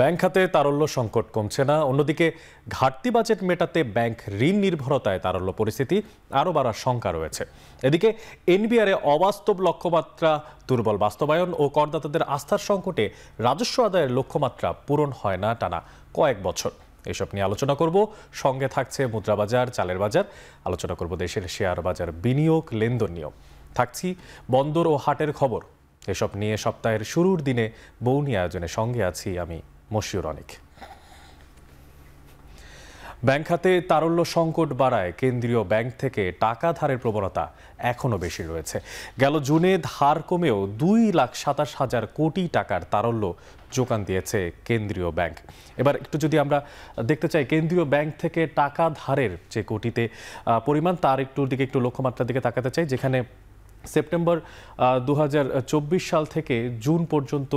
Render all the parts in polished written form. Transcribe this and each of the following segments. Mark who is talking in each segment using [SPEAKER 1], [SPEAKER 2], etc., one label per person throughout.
[SPEAKER 1] Bank খাতে তারল্য সংকট কমছে না, অন্যদিকে ঘাটতি বাজেট মেটাতে ব্যাংক ঋণ নির্ভরতায় তারল্য পরিস্থিতি আরও বাড়ার শঙ্কা রয়েছে। এদিকে এনবিআরে অবাস্তব লক্ষ্যমাত্রা, দুর্বল বাস্তবায়ন ও করদাতাদের আস্থার সংকটে রাজস্ব আদায়ের লক্ষ্যমাত্রা পূরণ হয় না টানা কয়েক বছর। এসব নিয়ে আলোচনা করব, সঙ্গে থাকছে মুদ্রাবাজার, চালের বাজার, আলোচনা করব দেশের শেয়ার বাজার বিনিয়োগ লেনদেন নিয়েও, থাকছি বন্দর ও হাটের খবর। এসব নিয়ে সপ্তাহের শুরুর দিনে বৌনি আয়োজনে সঙ্গে আছি আমি মশিউর অনিক। ব্যাংক খাতে তারল্য সংকট বাড়ায় কেন্দ্রীয় ব্যাংক থেকে টাকা ধারের প্রবণতা এখনো বেশি রয়েছে। গেল জুনে ধার কমেও 2,27,000 কোটি টাকার তারল্য যোগান দিয়েছে কেন্দ্রীয় ব্যাংক। এবার একটু যদি আমরা দেখতে চাই কেন্দ্রীয় ব্যাংক থেকে টাকা ধারের যে কোটিতে পরিমাণ, তার একটু লক্ষ্যমাত্রার দিকে তাকাতে চাই, যেখানে সেপ্টেম্বর 2024 সাল থেকে জুন পর্যন্ত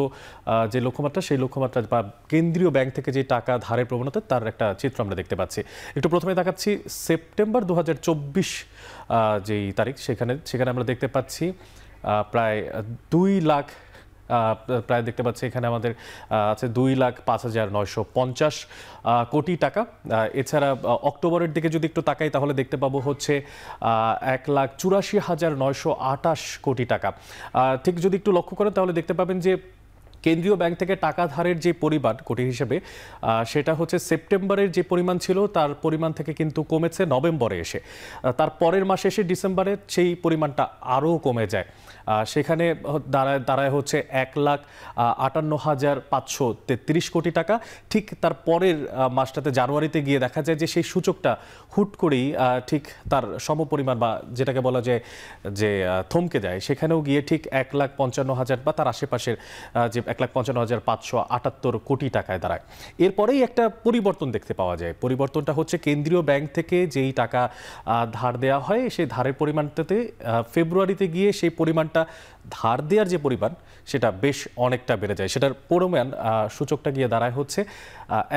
[SPEAKER 1] যে লক্ষ্যমাত্রা, সেই লক্ষ্যমাত্রা বা কেন্দ্রীয় ব্যাংক থেকে যে টাকা ধারের প্রবণতা, তার একটা চিত্র আমরা দেখতে পাচ্ছি। একটু প্রথমে দেখাচ্ছি সেপ্টেম্বর 2024 যেই তারিখ, সেখানে আমরা দেখতে পাচ্ছি প্রায় 2 লাখ, প্রায় দেখতে পাচ্ছি এখানে আমাদের আছে 2,05,950 কোটি টাকা। এছাড়া অক্টোবরের দিকে যদি একটু তাকাই তাহলে দেখতে পাবো হচ্ছে 1,84,928 কোটি টাকা। ঠিক যদি একটু লক্ষ্য করেন তাহলে দেখতে পাবেন যে কেন্দ্রীয় ব্যাংক থেকে টাকা ধারের যে পরিমাণ কোটি হিসেবে, সেটা হচ্ছে সেপ্টেম্বরের যে পরিমাণ ছিল তার পরিমাণ থেকে কিন্তু কমেছে নভেম্বরে এসে, তার পরের মাসে এসে ডিসেম্বরে সেই পরিমাণটা আরও কমে যায়। সেখানে দাঁড়ায় হচ্ছে 1,58,533 কোটি টাকা। ঠিক তার পরের মাসটাতে জানুয়ারিতে গিয়ে দেখা যায় যে সেই সূচকটা হুট করেই ঠিক তার সমপরিমাণ বা যেটাকে বলা যায় যে থমকে যায়, সেখানেও গিয়ে ঠিক 1,55,000 বা তার আশেপাশের যে 1,55,578 কোটি টাকায় দাঁড়ায়। এরপরেই একটা পরিবর্তন দেখতে পাওয়া যায়। পরিবর্তনটা হচ্ছে কেন্দ্রীয় ব্যাংক থেকে যেই টাকা ধার দেওয়া হয় সেই ধারের পরিমাণটাতে ফেব্রুয়ারিতে গিয়ে সেই পরিমাণটা ধার দেওয়ার যে পরিমাণ সেটা বেশ অনেকটা বেড়ে যায়। সেটার পরিমাণ সূচকটা গিয়ে দাঁড়ায় হচ্ছে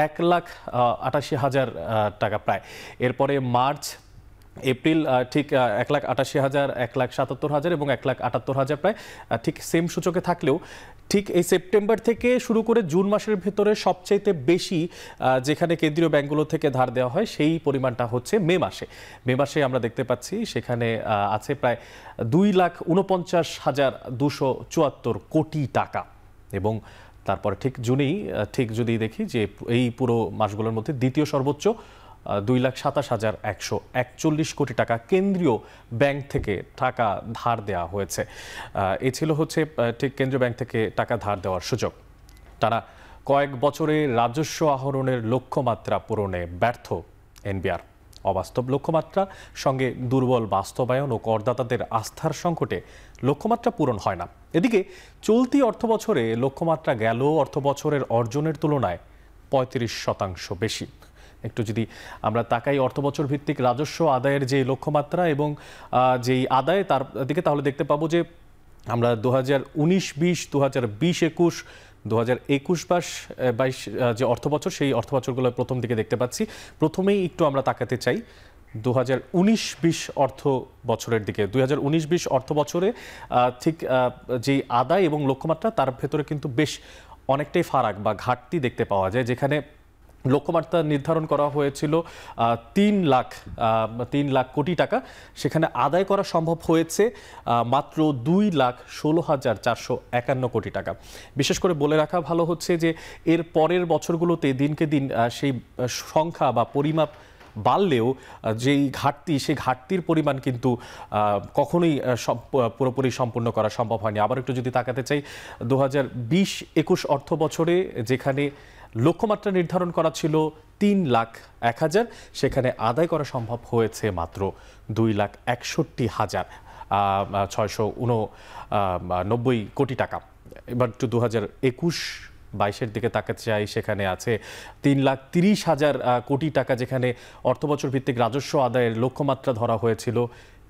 [SPEAKER 1] 1,88,000 টাকা প্রায়। এরপরে মার্চ, এপ্রিল ঠিক 1,88,000, 1,77,000 এবং 1,78,000 প্রায় ঠিক সেম সূচকে থাকলেও ঠিক এই সেপ্টেম্বর থেকে শুরু করে জুন মাসের ভেতরে সবচাইতে বেশি যেখানে কেন্দ্রীয় ব্যাংকগুলো থেকে ধার দেওয়া হয় সেই পরিমাণটা হচ্ছে মে মাসে আমরা দেখতে পাচ্ছি সেখানে আছে প্রায় 2,49,274 কোটি টাকা। এবং তারপরে ঠিক জুনেই ঠিক যদি দেখি যে এই পুরো মাসগুলোর মধ্যে দ্বিতীয় সর্বোচ্চ 2,27,141 কোটি টাকা কেন্দ্রীয় ব্যাংক থেকে টাকা ধার দেওয়া হয়েছে। এ ছিল হচ্ছে ঠিক কেন্দ্রীয় ব্যাংক থেকে টাকা ধার দেওয়ার সুযোগ। তারা কয়েক বছরে রাজস্ব আহরণের লক্ষ্যমাত্রা পূরণে ব্যর্থ এনবিআর। অবাস্তব লক্ষ্যমাত্রা সঙ্গে দুর্বল বাস্তবায়ন ও করদাতাদের আস্থার সংকটে লক্ষ্যমাত্রা পূরণ হয় না। এদিকে চলতি অর্থবছরে লক্ষ্যমাত্রা গেল অর্থবছরের অর্জনের তুলনায় 35% বেশি। একটু যদি আমরা তাকাই অর্থবছর ভিত্তিক রাজস্ব আদায়ের যে লক্ষ্যমাত্রা এবং যেই আদায় তার দিকে, তাহলে দেখতে পাবো যে আমরা 2019-20, 2020-21, 2021-22 যে অর্থবছর, সেই অর্থবছরগুলো প্রথম দিকে দেখতে পাচ্ছি। প্রথমেই একটু আমরা তাকাতে চাই 2019-20 অর্থ বছরের দিকে। 2019-20 অর্থ বছরে ঠিক যেই আদায় এবং লক্ষ্যমাত্রা তার ভেতরে কিন্তু বেশ অনেকটাই ফারাক বা ঘাটতি দেখতে পাওয়া যায়, যেখানে লক্ষ্যমাত্রা নির্ধারণ করা হয়েছিল 3 লাখ কোটি টাকা, সেখানে আদায় করা সম্ভব হয়েছে মাত্র 2,16,451 কোটি টাকা। বিশেষ করে বলে রাখা ভালো হচ্ছে যে এর পরের বছরগুলোতে দিনকে দিন সেই সংখ্যা বা পরিমাপ বাড়লেও যেই ঘাটতি, সেই ঘাটতির পরিমাণ কিন্তু কখনোই পুরোপুরি সম্পূর্ণ করা সম্ভব হয়নি। আবার একটু যদি তাকাতে চাই 2020-21 অর্থ বছরে যেখানে লক্ষ্যমাত্রা নির্ধারণ করা ছিল 3,01,000, সেখানে আদায় করা সম্ভব হয়েছে মাত্র 2,61,689 কোটি টাকা। এবার একটু 2021-22 দিকে তাকাতে চাই, সেখানে আছে 3,30,000 কোটি টাকা, যেখানে অর্থবছর ভিত্তিক রাজস্ব আদায়ের লক্ষ্যমাত্রা ধরা হয়েছিল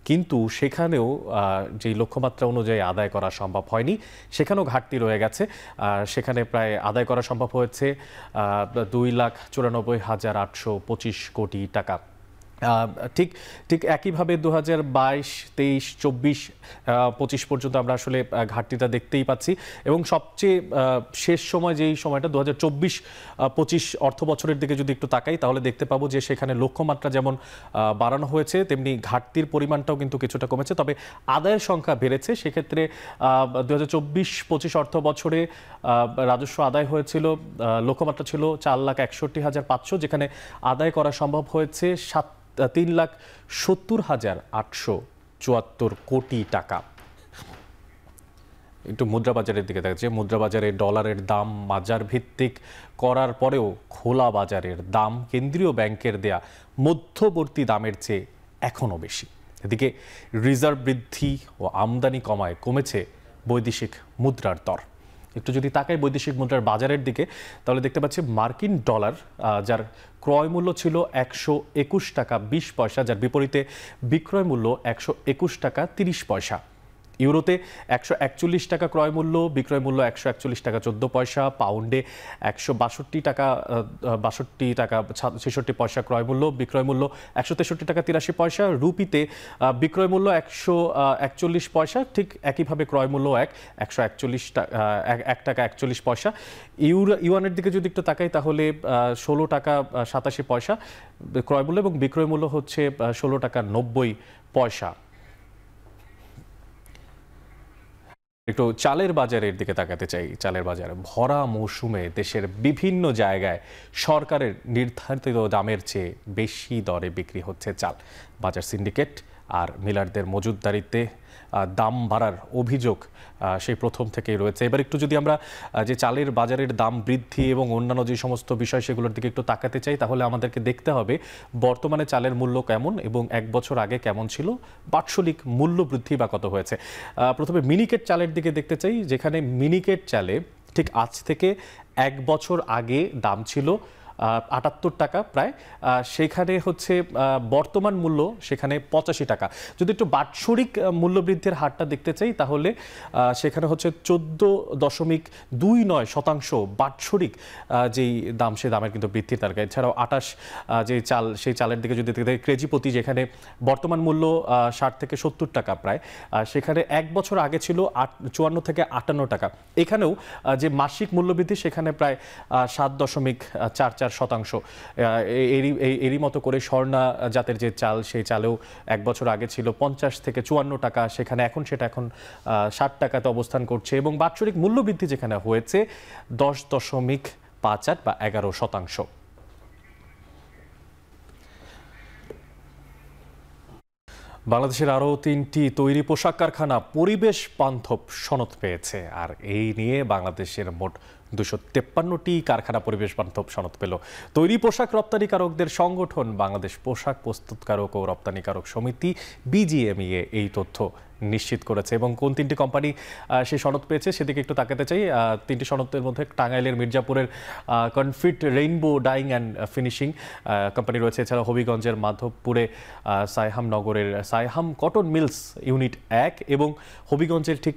[SPEAKER 1] কিন্তু সেখানেও যেই লক্ষ্যমাত্রা অনুযায়ী আদায় করা সম্ভব হয়নি, সেখানেও ঘাটতি রয়ে গেছে। সেখানে প্রায় আদায় করা সম্ভব হয়েছে 2,94,825 কোটি টাকা। ঠিক ঠিক একইভাবে 2022, 23, 24, 25 পর্যন্ত আমরা আসলে ঘাটতিটা দেখতেই পাচ্ছি। এবং সবচেয়ে শেষ সময় যেই সময়টা 2024-25 অর্থ বছরের দিকে যদি একটু তাকাই, তাহলে দেখতে পাবো যে সেখানে লক্ষ্যমাত্রা যেমন বাড়ানো হয়েছে, তেমনি ঘাটতির পরিমাণটাও কিন্তু কিছুটা কমেছে, তবে আদায়ের সংখ্যা বেড়েছে। সেক্ষেত্রে 2024-25 অর্থ বছরে রাজস্ব আদায় হয়েছিল, লক্ষ্যমাত্রা ছিল 4,61,500, যেখানে আদায় করা সম্ভব হয়েছে 3,70,874 কোটি টাকা। একটু মুদ্রাবাজারের দিকে দেখা যাচ্ছে, মুদ্রাবাজারে ডলারের দাম বাজার ভিত্তিক করার পরেও খোলা বাজারের দাম কেন্দ্রীয় ব্যাংকের দেয়া মধ্যবর্তী দামের চেয়ে এখনও বেশি। এদিকে রিজার্ভ বৃদ্ধি ও আমদানি কমেছে বৈদেশিক মুদ্রার দর। একটু যদি তাকাই বৈদেশিক মুদ্রার বাজারের দিকে, তাহলে দেখতে পাচ্ছি মার্কিন ডলার, যার ক্রয় মূল্য ছিল 121 টাকা 20 পয়সা, যার বিপরীতে বিক্রয় মূল্য 121 টাকা 30 পয়সা। ইউরোতে 141 টাকা ক্রয় মূল্য, বিক্রয় মূল্য 141 টাকা 14 পয়সা। পাউন্ডে 162 টাকা 66 পয়সা ক্রয় মূল্য, বিক্রয় মূল্য 163 টাকা 83 পয়সা। রুপিতে বিক্রয় মূল্য 141 পয়সা, ঠিক একইভাবে ক্রয় মূল্য 141 টাকা 41 পয়সা। ইউয়ানের দিকে যদি একটু তাকাই, তাহলে 16 টাকা 87 পয়সা ক্রয় মূল্য এবং বিক্রয় মূল্য হচ্ছে 16 টাকা 90 পয়সা। একটু চালের বাজারের দিকে তাকাতে চাই। চালের বাজার ভরা মৌসুমে দেশের বিভিন্ন জায়গায় সরকারের নির্ধারিত দামের চেয়ে বেশি দরে বিক্রি হচ্ছে চাল। বাজার সিন্ডিকেট আর মিলারদের মজুতদারিতে দাম বাড়ার অভিযোগ সেই প্রথম থেকেই রয়েছে। এবার একটু যদি আমরা যে চালের বাজারের দাম বৃদ্ধি এবং অন্যান্য যে সমস্ত বিষয় সেগুলোর দিকে একটু তাকাতে চাই, তাহলে আমাদেরকে দেখতে হবে বর্তমানে চালের মূল্য কেমন এবং এক বছর আগে কেমন ছিল, বাৎসরিক মূল্য বৃদ্ধি বা কত হয়েছে। প্রথমে মিনিকেট চালের দিকে দেখতে চাই, যেখানে মিনিকেট চালে ঠিক আজ থেকে এক বছর আগে দাম ছিল 78 টাকা প্রায়, সেখানে হচ্ছে বর্তমান মূল্য সেখানে 85 টাকা। যদি একটু বাৎসরিক মূল্যবৃদ্ধির হারটা দেখতে চাই, তাহলে সেখানে হচ্ছে 14.29% বাৎসরিক যেই দাম, সে দামের কিন্তু বৃদ্ধির তালিকা। এছাড়াও 28 যে চাল, সেই চালের দিকে যদি দেখতে চাই, কেজি প্রতি যেখানে বর্তমান মূল্য 60 থেকে 70 টাকা প্রায়, সেখানে এক বছর আগে ছিল 54 থেকে 58 টাকা। এখানেও যে মাসিক মূল্যবৃদ্ধি সেখানে প্রায় 7.44%। এরই মতো করে স্বর্ণা জাতের যে চাল, সেই চালেও এক বছর আগে ছিল 50 থেকে 54 টাকা, সেখানে সেটা এখন 60 টাকাতে অবস্থান করছে। এবং বাৎসরিক মূল্যবৃদ্ধি যেখানে হয়েছে 10.58 বা 11%। বাংলাদেশের আরও 3টি তৈরি পোশাক কারখানা পরিবেশ বান্ধব সনদ পেয়েছে। আর এই নিয়ে বাংলাদেশের মোট 253টি কারখানা পরিবেশ বান্ধব সনদ পেল। তৈরি পোশাক রপ্তানিকারকদের সংগঠন বাংলাদেশ পোশাক প্রস্তুতকারক ও রপ্তানিকারক সমিতি BGMEA এই তথ্য নিশ্চিত করেছে। এবং কোন 3টি কোম্পানি সেই সনদ পেয়েছে সেদিকে একটু তাকাতে চাই। 3টি সনদের মধ্যে টাঙ্গাইলের মির্জাপুরের confit rainbow dyeing and finishing company রয়েছে। এছাড়া হবিগঞ্জের মাধবপুরে সাইহাম নগরের সাইহাম কটন মিলস ইউনিট 1 এবং হবিগঞ্জের ঠিক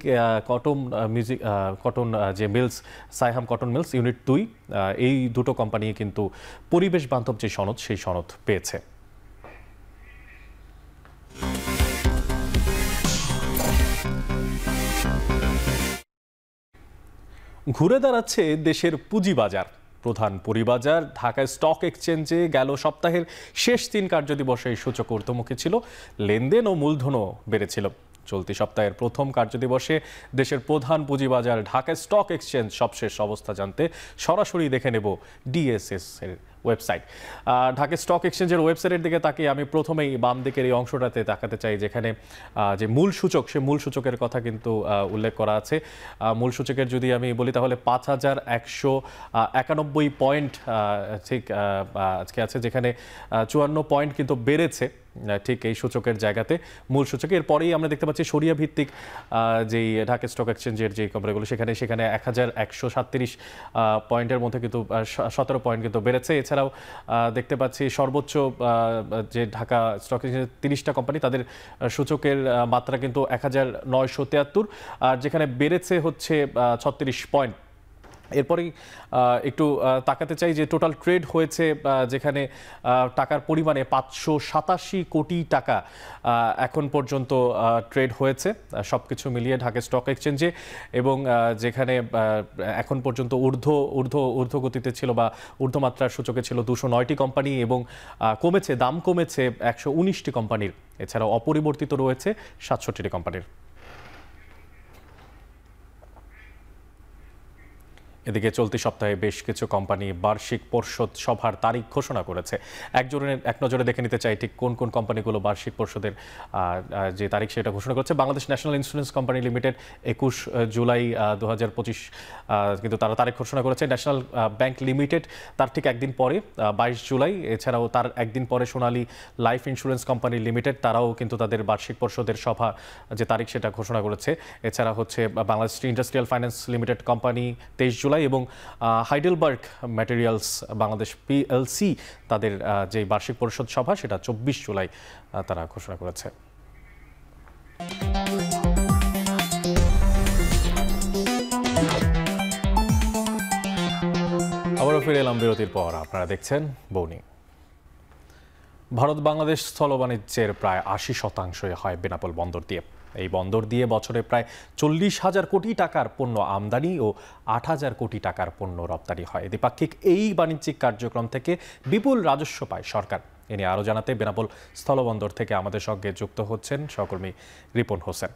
[SPEAKER 1] কটন যে mills Saiham cotton mills unit 2, এই দুটো কোম্পানি কিন্তু পরিবেশ বান্ধব যে সনদ, সেই সনদ পেয়েছে। ঘুরে দাঁড়াচ্ছে দেশের পুঁজিবাজার। প্রধান পুঁজিবাজার ঢাকা স্টক এক্সচেঞ্জে গেল সপ্তাহের শেষ 3 কার্যদিবসে এই সূচক ঊর্ধ্বমুখী ছিল, লেনদেন ও মূলধনও বেড়েছিল। চলতি সপ্তাহের প্রথম কার্যদিবসে দেশের প্রধান পুঁজিবাজার ঢাকা স্টক এক্সচেঞ্জ সবশেষ অবস্থা জানতে সরাসরি দেখে নেব DSS এর ওয়েবসাইট। ঢাকা স্টক এক্সচেঞ্জের ওয়েবসাইটের দিকে তাকিয়ে আমি প্রথমেই বাম দিকের এই অংশটাতে তাকাতে চাই, যেখানে যে মূল সূচক, সে মূল সূচকের কথা কিন্তু উল্লেখ করা আছে। মূল সূচকের যদি আমি বলি, তাহলে 5,191 পয়েন্ট ঠিক আজকে আছে, যেখানে 54 পয়েন্ট কিন্তু বেড়েছে ঠিক এই সূচকের জায়গাতে মূল সূচকে। এরপরেই আমরা দেখতে পাচ্ছি সরিয়া ভিত্তিক যেই ঢাকা স্টক এক্সচেঞ্জের যে কোম্পানিগুলো, সেখানে 1,137 পয়েন্টের মধ্যে কিন্তু 17 পয়েন্ট কিন্তু বেড়েছে। এছাড়া এছাড়াও দেখতে পাচ্ছি সর্বোচ্চ যে ঢাকা স্টক এক্সচেঞ্জের 30টা কোম্পানি তাদের সূচকের মাত্রা কিন্তু 1973, আর যেখানে বেড়েছে হচ্ছে 36 পয়েন্ট। এরপরেই একটু তাকাতে চাই যে টোটাল ট্রেড হয়েছে যেখানে টাকার পরিমাণে 587 কোটি টাকা এখন পর্যন্ত ট্রেড হয়েছে সবকিছু মিলিয়ে ঢাকা স্টক এক্সচেঞ্জে, এবং যেখানে এখন পর্যন্ত ঊর্ধ্বগতিতে ছিল বা ঊর্ধ্বমাত্রার সূচকে ছিল 209টি কোম্পানি, এবং দাম কমেছে 119টি কোম্পানির। এছাড়াও অপরিবর্তিত রয়েছে 67টি কোম্পানির। এদিকে চলতি সপ্তাহে বেশ কিছু কোম্পানি বার্ষিক পর্ষদ সভার তারিখ ঘোষণা করেছে। এক নজরে দেখে নিতে চাই ঠিক কোন কোন কোম্পানিগুলো বার্ষিক পর্ষদের যে তারিখ সেটা ঘোষণা করেছে। Bangladesh national insurance company limited 21 July 2025 কিন্তু তারা তারিখ ঘোষণা করেছে। ন্যাশনাল ব্যাংক লিমিটেড তার ঠিক একদিন পরে 22 জুলাই। এছাড়াও তার একদিন পরে সোনালী লাইফ ইন্স্যুরেন্স কোম্পানি লিমিটেড, তারাও কিন্তু তাদের বার্ষিক পর্ষদের সভা যে তারিখ সেটা ঘোষণা করেছে। এছাড়া হচ্ছে Bangladesh industrial finance limited company 23 July, এবং হাইডেলবার্গ ম্যাটেরিয়ালস বাংলাদেশ পিএলসি তাদের যে বার্ষিক পরিষদ সভা সেটা 24 জুলাই তারা ঘোষণা করেছে। আবারও ফিরে এলাম বিরতির পর। আপনারা দেখছেন বৌনি। ভারত বাংলাদেশ স্থল বাণিজ্যের প্রায় 80% হয় বেনাপোল বন্দর দিয়ে। এই বন্দর দিয়ে বছরে প্রায় 40,000 কোটি টাকার পণ্য আমদানি ও 8,000 কোটি টাকার পণ্য রপ্তানি হয়। দ্বিপাক্ষিক এই বাণিজ্যিক কার্যক্রম থেকে বিপুল রাজস্ব পায় সরকার। এ নিয়ে আরও জানাতে বেনাপোল স্থলবন্দর থেকে আমাদের সঙ্গে যুক্ত হচ্ছেন সহকর্মী রিপন হোসেন।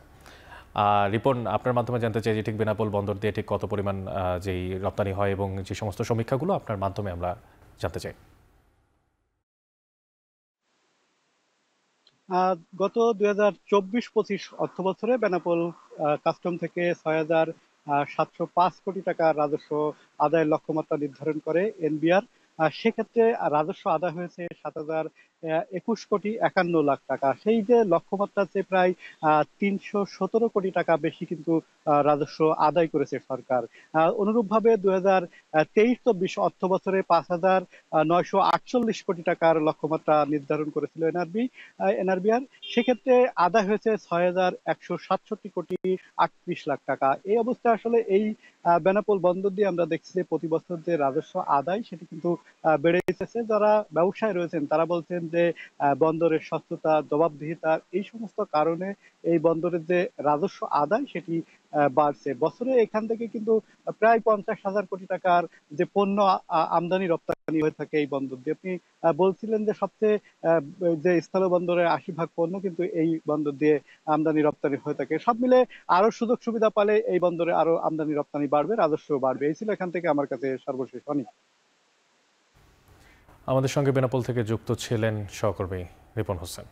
[SPEAKER 1] রিপন, আপনার মাধ্যমে জানতে চাই যে ঠিক বেনাপোল বন্দর দিয়ে ঠিক কত পরিমাণ যেই রপ্তানি হয় এবং যে সমস্ত সমীক্ষাগুলো আপনার মাধ্যমে আমরা জানতে চাই।
[SPEAKER 2] গত 2024-25 অর্থ বছরে বেনাপোল কাস্টম থেকে 6,705 কোটি টাকা রাজস্ব আদায়ের লক্ষ্যমাত্রা নির্ধারণ করে এনবিআর। সেক্ষেত্রে রাজস্ব আদায় হয়েছে 7,021 কোটি 51 লাখ টাকা। সেই যে লক্ষ্যমাত্রার চেয়ে প্রায় 317 কোটি টাকা বেশি কিন্তু রাজস্ব আদায় করেছে সরকার। অনুরূপভাবে 2023-24 অর্থ বছরে 5,948 কোটি টাকার লক্ষ্যমাত্রা নির্ধারণ করেছিল এনআরবিআর। সেক্ষেত্রে আদায় হয়েছে 6,167 কোটি 38 লাখ টাকা। এই অবস্থায় আসলে এই বেনাপোল বন্দর দিয়ে আমরা দেখছি যে প্রতি বছর যে রাজস্ব আদায় সেটি কিন্তু বেড়ে গেছে। যারা ব্যবসায় রয়েছেন তারা বলছেন যে বন্দরের স্বচ্ছতা, জবাবদিহিতা, এই সমস্ত কারণে এই বন্দরের যে রাজস্ব আদায় সেটি বাড়ছে। বছরে এখান থেকে কিন্তু প্রায় 50,000 কোটি টাকার যে পণ্য আমদানি রপ্তানি হয়ে থাকে এই বন্দর দিয়ে। আপনি বলছিলেন যে সবচেয়ে যে স্থল বন্দরের 80% পণ্য কিন্তু এই বন্দর দিয়ে আমদানি রপ্তানি হয়ে থাকে। সব মিলে আরো সুযোগ সুবিধা পালে এই বন্দরে আরো আমদানি রপ্তানি বাড়বে, রাজস্ব বাড়বে। এই ছিল এখান থেকে আমার কাছে সর্বশেষ অনেক।
[SPEAKER 1] আমাদের সঙ্গে বেনাপোল থেকে যুক্ত ছিলেন সহকর্মী রিপন হোসেন।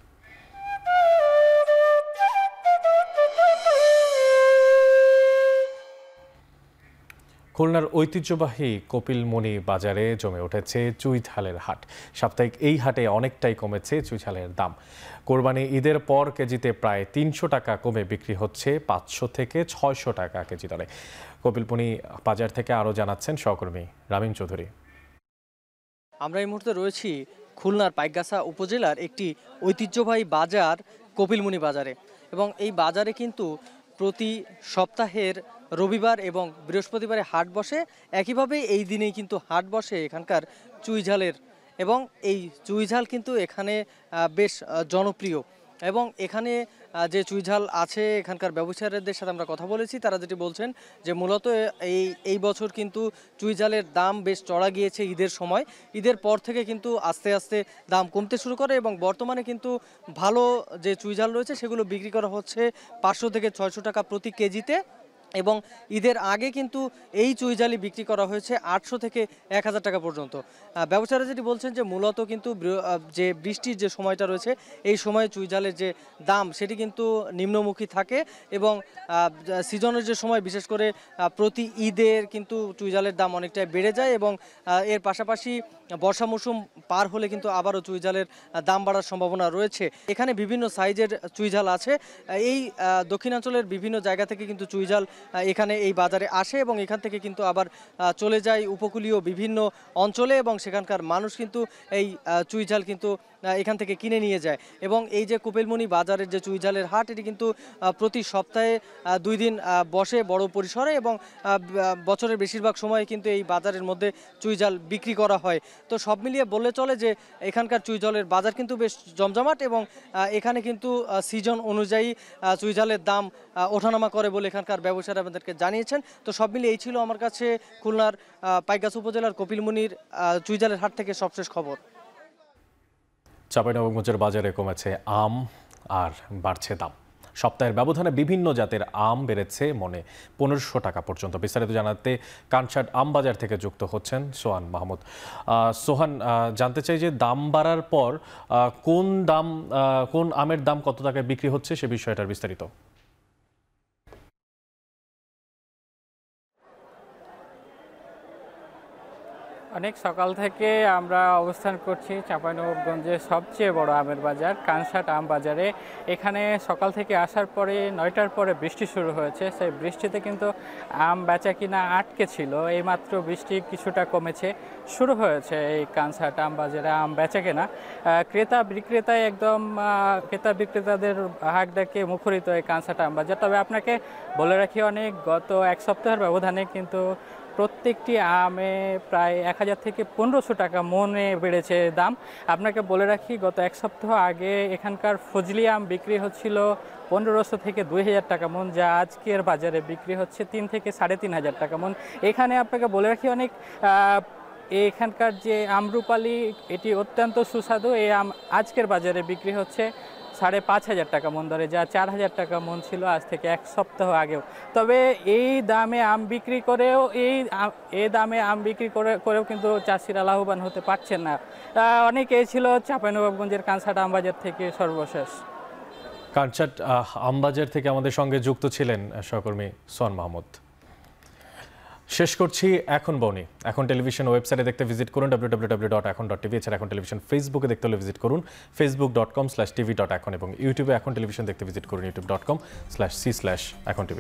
[SPEAKER 1] খুলনার ঐতিহ্যবাহী কপিলমুনি বাজারে জমে উঠেছে চুইঝালের হাট। সাপ্তাহিক এই হাটে অনেকটাই কমেছে চুইঝালের দাম। কোরবানি ঈদের পর কেজিতে প্রায় 300 টাকা কমে বিক্রি হচ্ছে 500 থেকে 600 টাকা কেজি দরে। কপিলমুনি বাজার থেকে আরও জানাচ্ছেন সহকর্মী রামিন চৌধুরী।
[SPEAKER 3] আমরা এই মুহূর্তে রয়েছি খুলনার পাইকগাছা উপজেলার একটি ঐতিহ্যবাহী বাজার কপিলমুনি বাজারে, এবং এই বাজারে কিন্তু প্রতি সপ্তাহের রবিবার এবং বৃহস্পতিবারে হাট বসে। একইভাবে এই দিনেই কিন্তু হাট বসে এখানকার চুইঝালের, এবং এই চুইঝাল কিন্তু এখানে বেশ জনপ্রিয়। এবং এখানে যে চুইঝাল আছে এখানকার ব্যবসায়ীদের সাথে আমরা কথা বলেছি, তারা যেটি বলছেন যে মূলত এই বছর কিন্তু চুইঝালের দাম বেশ চড়া গিয়েছে ঈদের সময়। ঈদের পর থেকে কিন্তু আস্তে আস্তে দাম কমতে শুরু করে, এবং বর্তমানে কিন্তু ভালো যে চুইঝাল রয়েছে সেগুলো বিক্রি করা হচ্ছে 500 থেকে 600 টাকা প্রতি কেজিতে, এবং ঈদের আগে কিন্তু এই চুইঝালই বিক্রি করা হয়েছে 800 থেকে 1000 টাকা পর্যন্ত। ব্যবসায়ীরা যেটি বলছেন যে মূলত কিন্তু যে বৃষ্টির যে সময়টা রয়েছে এই সময়ে চুইঝালের যে দাম সেটি কিন্তু নিম্নমুখী থাকে, এবং সিজনের যে সময় বিশেষ করে প্রতি ঈদের কিন্তু চুইঝালের দাম অনেকটাই বেড়ে যায়, এবং এর পাশাপাশি বর্ষা মৌসুম পার হলে কিন্তু আবারও চুইঝালের দাম বাড়ার সম্ভাবনা রয়েছে। এখানে বিভিন্ন সাইজের চুইঝাল আছে। এই দক্ষিণাঞ্চলের বিভিন্ন জায়গা থেকে কিন্তু চুইঝাল এখানে এই বাজারে আসে এবং এখান থেকে কিন্তু আবার চলে যায় উপকূলীয় বিভিন্ন অঞ্চলে এবং সেখানকার মানুষ কিন্তু এই চুই ঝাল কিন্তু এখান থেকে কিনে নিয়ে যায়। এবং এই যে কোপেলমুনি বাজারের যে চুই ঝালের হাট, এটি কিন্তু প্রতি সপ্তাহে 2 দিন বসে বড় পরিসরে এবং বছরের বেশিরভাগ সময় কিন্তু এই বাজারের মধ্যে চুই ঝাল বিক্রি করা হয়। তো সব মিলিয়ে বললে চলে যে এখানকার চুই ঝালের বাজার কিন্তু বেশ জমজমাট এবং এখানে কিন্তু সিজন অনুযায়ী চুই ঝালের দাম ওঠানামা করে বলে এখানকার ব্যবসায়ীরা আমাদেরকে জানিয়েছেন। তো সব মিলিয়ে এই ছিল আমার কাছে খুলনার পাইকগাছা উপজেলার কপিলমুনির চুই ঝালের হাট থেকে সবশেষ খবর।
[SPEAKER 1] চাঁপাইনবাবগঞ্জের বাজারে কমেছে আম আর বাড়ছে দাম। সপ্তাহের ব্যবধানে বিভিন্ন জাতের আম বেড়েছে মনে 1500 টাকা পর্যন্ত। বিস্তারিত জানাতে কানসাট আম বাজার থেকে যুক্ত হচ্ছেন সোহান মাহমুদ। সোহান, জানতে চাই যে দাম বাড়ার পর কোন আমের দাম কত টাকায় বিক্রি হচ্ছে সে বিষয়টার বিস্তারিত।
[SPEAKER 4] অনেক সকাল থেকে আমরা অবস্থান করছি চাঁপাইনবাবগঞ্জের সবচেয়ে বড় আমের বাজার কানসাট আম বাজারে। এখানে সকাল থেকে আসার পরে 9টার পরে বৃষ্টি শুরু হয়েছে। সেই বৃষ্টিতে কিন্তু আম বেচা কিনা আটকে ছিল। এইমাত্র বৃষ্টি কিছুটা কমেছে, শুরু হয়েছে এই কানসাট আম বাজারে আম বেচা কেনা। ক্রেতা বিক্রেতাদের হাঁক ডাকে মুখরিত এই কানসাট আম বাজার। তবে আপনাকে বলে রাখি, গত এক সপ্তাহের ব্যবধানে কিন্তু প্রত্যেকটি আমে প্রায় 1000 থেকে 1500 টাকা মনে বেড়েছে দাম। আপনাকে বলে রাখি, গত এক সপ্তাহ আগে এখানকার ফজলি আম বিক্রি হচ্ছিল 1500 থেকে 2000 টাকা মন, যা আজকের বাজারে বিক্রি হচ্ছে 3 থেকে 3500 টাকা মন। এখানে আপনাকে বলে রাখি, এখানকার যে আমরুপালি, এটি অত্যন্ত সুস্বাদু। এই আম আজকের বাজারে বিক্রি হচ্ছে 5500 টাকা মন দরে, যা 4000 টাকা মন ছিল আজ থেকে এক সপ্তাহ আগেও। তবে এই দামে আম বিক্রি করেও কিন্তু চাষিরা লাভবান হতে পারছেন না। অনেকেই ছিল চাঁপাইনবাবগঞ্জের কানসাট আম বাজার থেকে সর্বশেষ।
[SPEAKER 1] কানসাট আমবাজার থেকে আমাদের সঙ্গে যুক্ত ছিলেন সহকর্মী সোহান মাহমুদ। শেষ করছি এখন বনি। এখন টেলিভিশন ওয়েবসাইটে দেখতে ভিজিট করুন www.এখন.tv। এছাড়া এখন টেলিভিশন ফেসবুকে দেখতে হলে ভিজিট করুন facebook.com/tv.এখন এবং ইউটিউবে এখন টেলিভিশন দেখতে ভিজিট করুন youtube.com/c/এখন tv।